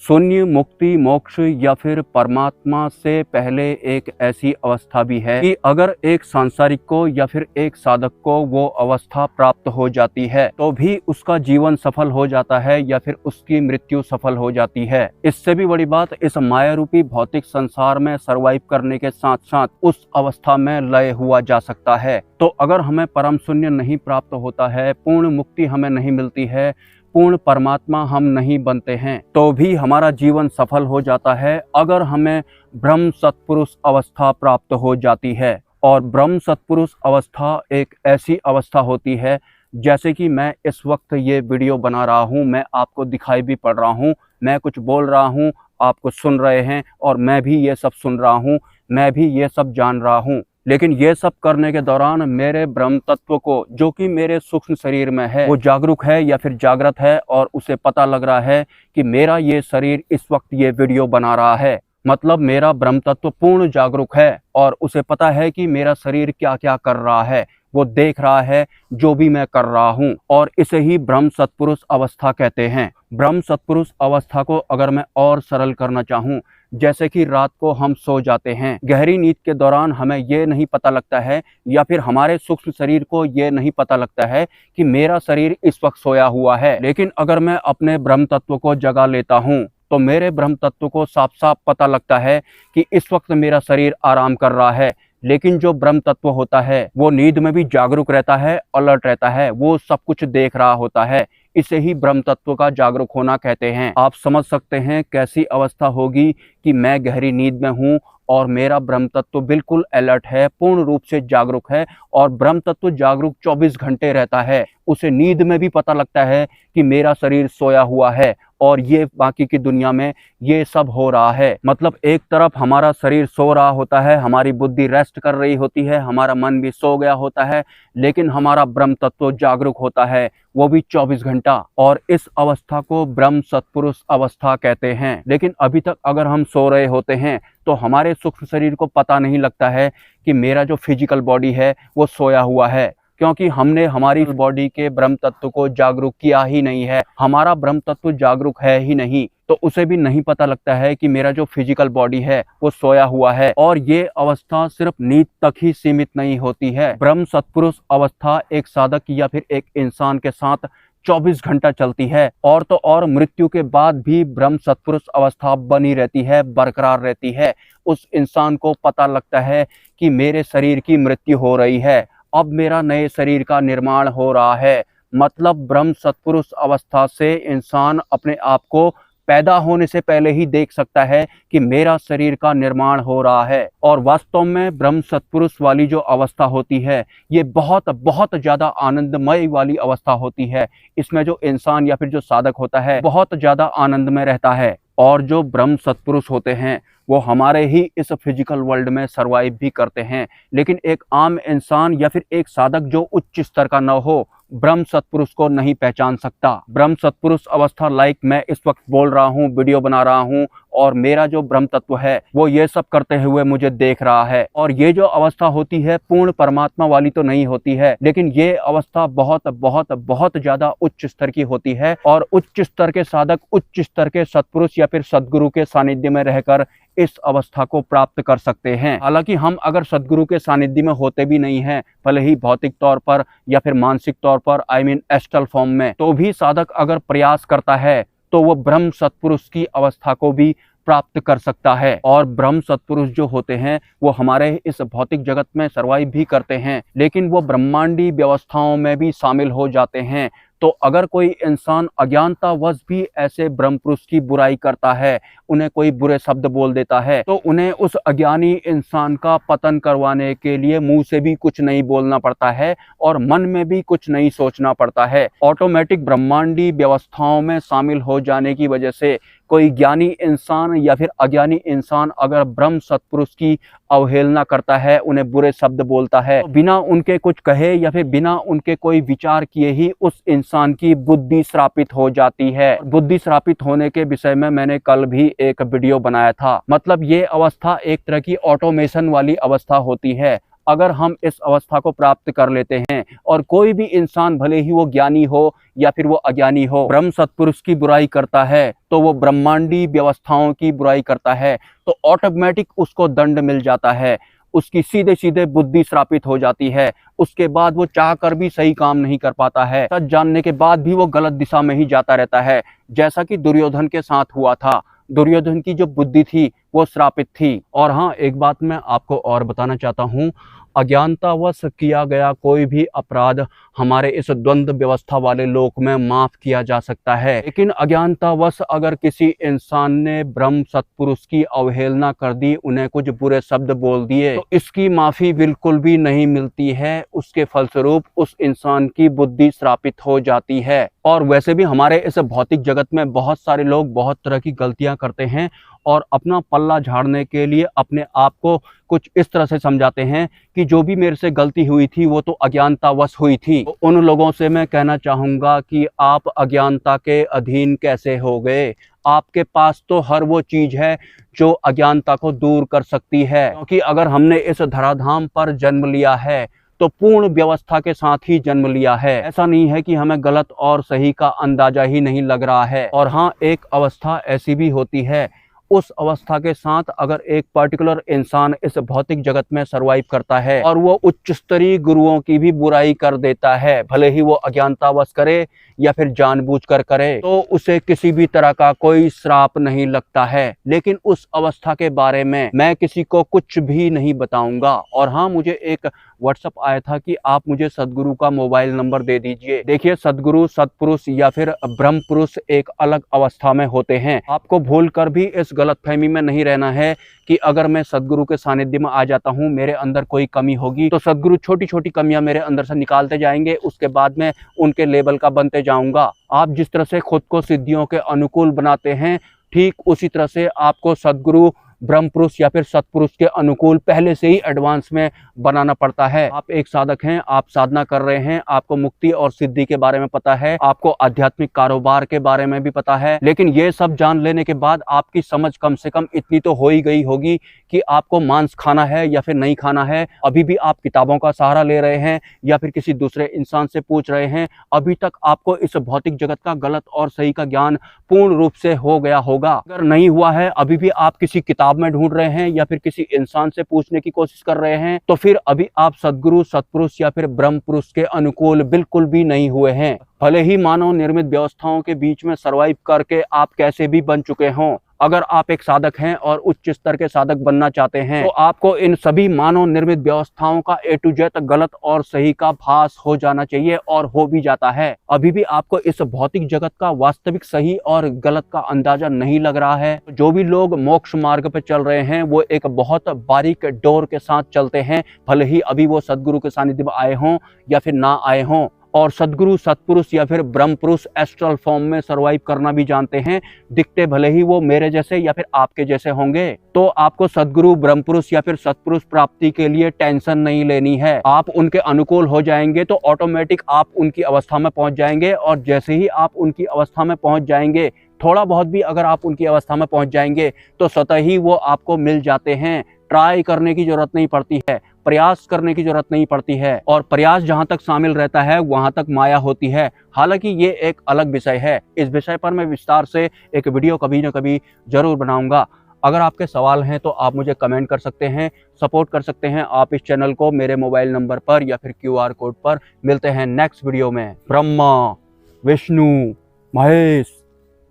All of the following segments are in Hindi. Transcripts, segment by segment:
शून्य मुक्ति मोक्ष या फिर परमात्मा से पहले एक ऐसी अवस्था भी है कि अगर एक सांसारिक को या फिर एक साधक को वो अवस्था प्राप्त हो जाती है तो भी उसका जीवन सफल हो जाता है या फिर उसकी मृत्यु सफल हो जाती है। इससे भी बड़ी बात, इस माया रूपी भौतिक संसार में सर्वाइव करने के साथ साथ उस अवस्था में लय हुआ जा सकता है। तो अगर हमें परम शून्य नहीं प्राप्त होता है, पूर्ण मुक्ति हमें नहीं मिलती है, पूर्ण परमात्मा हम नहीं बनते हैं, तो भी हमारा जीवन सफल हो जाता है अगर हमें ब्रह्म सत्पुरुष अवस्था प्राप्त हो जाती है। और ब्रह्म सत्पुरुष अवस्था एक ऐसी अवस्था होती है, जैसे कि मैं इस वक्त ये वीडियो बना रहा हूँ, मैं आपको दिखाई भी पड़ रहा हूँ, मैं कुछ बोल रहा हूँ, आपको सुन रहे हैं और मैं भी ये सब सुन रहा हूँ, मैं भी ये सब जान रहा हूँ। लेकिन ये सब करने के दौरान मेरे ब्रह्म तत्व को, जो कि मेरे सूक्ष्म शरीर में है, वो जागरूक है या फिर जागृत है और उसे पता लग रहा है कि मेरा ये शरीर इस वक्त ये वीडियो बना रहा है। मतलब मेरा ब्रह्म तत्व पूर्ण जागरूक है और उसे पता है कि मेरा शरीर क्या क्या कर रहा है, वो देख रहा है जो भी मैं कर रहा हूँ। और इसे ही ब्रह्म सत्पुरुष अवस्था कहते हैं। ब्रह्म सत्पुरुष अवस्था को अगर मैं और सरल करना चाहूँ, जैसे कि रात को हम सो जाते हैं, गहरी नींद के दौरान हमें ये नहीं पता लगता है या फिर हमारे सूक्ष्म शरीर को ये नहीं पता लगता है कि मेरा शरीर इस वक्त सोया हुआ है। लेकिन अगर मैं अपने ब्रह्म तत्व को जगा लेता हूँ तो मेरे ब्रह्म तत्व को साफ साफ पता लगता है कि इस वक्त मेरा शरीर आराम कर रहा है। लेकिन जो ब्रह्म तत्व होता है वो नींद में भी जागरूक रहता है, अलर्ट रहता है, वो सब कुछ देख रहा होता है। इसे ही ब्रह्म तत्व का जागरूक होना कहते हैं। आप समझ सकते हैं कैसी अवस्था होगी कि मैं गहरी नींद में हूँ और मेरा ब्रह्म तत्व बिल्कुल अलर्ट है, पूर्ण रूप से जागरूक है। और ब्रह्म तत्व जागरूक 24 घंटे रहता है। उसे नींद में भी पता लगता है कि मेरा शरीर सोया हुआ है और ये बाकी की दुनिया में ये सब हो रहा है। मतलब एक तरफ हमारा शरीर सो रहा होता है, हमारी बुद्धि रेस्ट कर रही होती है, हमारा मन भी सो गया होता है, लेकिन हमारा ब्रह्म तत्व जागरूक होता है, वो भी 24 घंटा। और इस अवस्था को ब्रह्म सत्पुरुष अवस्था कहते हैं। लेकिन अभी तक अगर हम सो रहे होते हैं तो हमारे सूक्ष्म शरीर को पता नहीं लगता है कि मेरा जो फिजिकल बॉडी है वो सोया हुआ है, क्योंकि हमने हमारी बॉडी के ब्रह्म तत्व को जागरूक किया ही नहीं है। हमारा ब्रह्म तत्व जागरूक है ही नहीं, तो उसे भी नहीं पता लगता है कि मेरा जो फिजिकल बॉडी है वो सोया हुआ है। और ये अवस्था सिर्फ नींद तक ही सीमित नहीं होती है। ब्रह्म सत्पुरुष अवस्था एक साधक या फिर एक इंसान के साथ 24 घंटा चलती है। और तो और मृत्यु के बाद भी ब्रह्म सत्पुरुष अवस्था बनी रहती है, बरकरार रहती है। उस इंसान को पता लगता है कि मेरे शरीर की मृत्यु हो रही है, अब मेरा नए शरीर का निर्माण हो रहा है। मतलब ब्रह्म सत्पुरुष अवस्था से इंसान अपने आप को पैदा होने से पहले ही देख सकता है कि मेरा शरीर का निर्माण हो रहा है। और वास्तव में ब्रह्म सत्पुरुष वाली जो अवस्था होती है ये बहुत बहुत ज्यादा आनंदमय वाली अवस्था होती है। इसमें जो इंसान या फिर जो साधक होता है बहुत ज्यादा आनंद में रहता है। और जो ब्रह्म सत्पुरुष होते हैं वो हमारे ही इस फिजिकल वर्ल्ड में सर्वाइव भी करते हैं। लेकिन एक आम इंसान या फिर एक साधक जो उच्च स्तर का न हो, ब्रह्म सत्पुरुष को नहीं पहचान सकता। ब्रह्म सत्पुरुष अवस्था लाइक मैं इस वक्त बोल रहा हूँ, वीडियो बना रहा हूँ और मेरा जो ब्रह्म तत्व है वो ये सब करते हुए मुझे देख रहा है। और ये जो अवस्था होती है पूर्ण परमात्मा वाली तो नहीं होती है, लेकिन ये अवस्था बहुत बहुत बहुत ज्यादा उच्च स्तर की होती है। और उच्च स्तर के साधक उच्च स्तर के सत्पुरुष या फिर सद्गुरु के सानिध्य में रहकर इस अवस्था को प्राप्त कर सकते हैं। हालांकि हम अगर सद्गुरु के सानिध्य में होते भी नहीं हैं, भले ही भौतिक तौर पर या फिर मानसिक तौर पर, आई मीन एस्ट्रल फॉर्म में, तो भी साधक अगर प्रयास करता है तो वो ब्रह्म सत्पुरुष की अवस्था को भी प्राप्त कर सकता है। और ब्रह्म सत्पुरुष जो होते हैं वो हमारे इस भौतिक जगत में सर्वाइव भी करते हैं, लेकिन वो ब्रह्मांडी व्यवस्थाओं में भी शामिल हो जाते हैं। तो अगर कोई इंसान अज्ञानतावश भी ऐसे ब्रह्म पुरुष की बुराई करता है, उन्हें कोई बुरे शब्द बोल देता है, तो उन्हें उस अज्ञानी इंसान का पतन करवाने के लिए मुंह से भी कुछ नहीं बोलना पड़ता है और मन में भी कुछ नहीं सोचना पड़ता है। ऑटोमेटिक ब्रह्मांडी व्यवस्थाओं में शामिल हो जाने की वजह से कोई ज्ञानी इंसान या फिर अज्ञानी इंसान अगर ब्रह्म सत्पुरुष की अवहेलना करता है, उन्हें बुरे शब्द बोलता है, तो बिना उनके कुछ कहे या फिर बिना उनके कोई विचार किए ही उस इंसान की बुद्धि श्रापित हो जाती है। बुद्धि श्रापित होने के विषय में मैंने कल भी एक वीडियो बनाया था। मतलब ये अवस्था एक तरह की ऑटोमेशन वाली अवस्था होती है। अगर हम इस अवस्था को प्राप्त कर लेते हैं, और कोई भी इंसान भले ही वो ज्ञानी हो या फिर वो अज्ञानी हो, ब्रह्म सत्पुरुष की बुराई करता है तो वो ब्रह्मांडी व्यवस्थाओं की बुराई करता है, तो ऑटोमेटिक उसको दंड मिल जाता है, उसकी सीधे सीधे बुद्धि श्रापित हो जाती है। उसके बाद वो चाह कर भी सही काम नहीं कर पाता है, सच जानने के बाद भी वो गलत दिशा में ही जाता रहता है, जैसा कि दुर्योधन के साथ हुआ था। दुर्योधन की जो बुद्धि थी वो श्रापित थी। और हाँ, एक बात मैं आपको और बताना चाहता हूँ, अज्ञानतावश किया गया कोई भी अपराध हमारे इस द्वंद्व व्यवस्था वाले लोक में माफ किया जा सकता है, लेकिन अज्ञानतावश अगर किसी इंसान ने ब्रह्म सत्पुरुष की अवहेलना कर दी, उन्हें कुछ बुरे शब्द बोल दिए, तो इसकी माफी बिल्कुल भी नहीं मिलती है। उसके फलस्वरूप उस इंसान की बुद्धि श्रापित हो जाती है। और वैसे भी हमारे इस भौतिक जगत में बहुत सारे लोग बहुत तरह की गलतियां करते हैं और अपना पल्ला झाड़ने के लिए अपने आप को कुछ इस तरह से समझाते हैं कि जो भी मेरे से गलती हुई थी वो तो अज्ञानतावश हुई थी। तो उन लोगों से मैं कहना चाहूँगा कि आप अज्ञानता के अधीन कैसे हो गए। आपके पास तो हर वो चीज़ है जो अज्ञानता को दूर कर सकती है, क्योंकि अगर हमने इस धराधाम पर जन्म लिया है तो पूर्ण व्यवस्था के साथ ही जन्म लिया है। ऐसा नहीं है कि हमें गलत और सही का अंदाजा ही नहीं लग रहा है। और हाँ, एक अवस्था ऐसी भी होती है, उस अवस्था के साथ अगर एक पर्टिकुलर इंसान इस भौतिक जगत में सरवाइव करता है और वो उच्च स्तरीय गुरुओं की भी बुराई कर देता है, भले ही वो अज्ञानतावश करे या फिर जानबूझकर करे, तो उसे किसी भी तरह का कोई श्राप नहीं लगता है। लेकिन उस अवस्था के बारे में मैं किसी को कुछ भी नहीं बताऊंगा। और हाँ, मुझे एक व्हाट्सएप आया था कि आप मुझे सदगुरु का मोबाइल नंबर दे दीजिए। देखिए, सदगुरु, सत्पुरुष या फिर ब्रह्म पुरुष एक अलग अवस्था में होते हैं। आपको भूल कर भी इस गलतफहमी में नहीं रहना है कि अगर मैं सदगुरु के सानिध्य में आ जाता हूँ, मेरे अंदर कोई कमी होगी तो सदगुरु छोटी छोटी कमियां मेरे अंदर से निकालते जाएंगे, उसके बाद में उनके लेवल का बनते जाऊंगा। आप जिस तरह से खुद को सिद्धियों के अनुकूल बनाते हैं, ठीक उसी तरह से आपको सदगुरु, ब्रह्म पुरुष या फिर सत्पुरुष के अनुकूल पहले से ही एडवांस में बनाना पड़ता है। आप एक साधक हैं, आप साधना कर रहे हैं, आपको मुक्ति और सिद्धि के बारे में पता है, आपको आध्यात्मिक कारोबार के बारे में भी पता है, लेकिन ये सब जान लेने के बाद आपकी समझ कम से कम इतनी तो हो ही गई होगी कि आपको मांस खाना है या फिर नहीं खाना है। अभी भी आप किताबों का सहारा ले रहे हैं या फिर किसी दूसरे इंसान से पूछ रहे हैं। अभी तक आपको इस भौतिक जगत का गलत और सही का ज्ञान पूर्ण रूप से हो गया होगा। अगर नहीं हुआ है, अभी भी आप किसी किताब में ढूंढ रहे हैं या फिर किसी इंसान से पूछने की कोशिश कर रहे हैं, तो फिर अभी आप सदगुरु, सत्पुरुष या फिर ब्रह्म पुरुष के अनुकूल बिल्कुल भी नहीं हुए हैं। भले ही मानव निर्मित व्यवस्थाओं के बीच में सरवाइव करके आप कैसे भी बन चुके हों, अगर आप एक साधक हैं और उच्च स्तर के साधक बनना चाहते हैं, तो आपको इन सभी मानव निर्मित व्यवस्थाओं का ए टू जेड गलत और सही का भास हो जाना चाहिए, और हो भी जाता है। अभी भी आपको इस भौतिक जगत का वास्तविक सही और गलत का अंदाजा नहीं लग रहा है। जो भी लोग मोक्ष मार्ग पर चल रहे हैं वो एक बहुत बारीक डोर के साथ चलते हैं, भले ही अभी वो सदगुरु के सानिध्य में आए हों या फिर ना आए हों। और सदगुरु, सत्पुरुष या फिर ब्रह्म पुरुष एस्ट्रल फॉर्म में सरवाइव करना भी जानते हैं। दिखते भले ही वो मेरे जैसे या फिर आपके जैसे होंगे। तो आपको सदगुरु, ब्रह्म पुरुष या फिर सत्पुरुष प्राप्ति के लिए टेंशन नहीं लेनी है। आप उनके अनुकूल हो जाएंगे तो ऑटोमेटिक आप उनकी अवस्था में पहुंच जाएंगे, और जैसे ही आप उनकी अवस्था में पहुंच जाएंगे, थोड़ा बहुत भी अगर आप उनकी अवस्था में पहुंच जाएंगे तो स्वतः ही वो आपको मिल जाते हैं। ट्राई करने की जरूरत नहीं पड़ती है, प्रयास करने की जरूरत नहीं पड़ती है, और प्रयास जहां तक शामिल रहता है वहां तक माया होती है। हालांकि ये एक अलग विषय है, इस विषय पर मैं विस्तार से एक वीडियो कभी न कभी जरूर बनाऊंगा। अगर आपके सवाल हैं तो आप मुझे कमेंट कर सकते हैं, सपोर्ट कर सकते हैं आप इस चैनल को मेरे मोबाइल नंबर पर या फिर QR कोड पर। मिलते हैं नेक्स्ट वीडियो में। ब्रह्मा, विष्णु, महेश,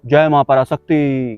जय मां पराशक्ति।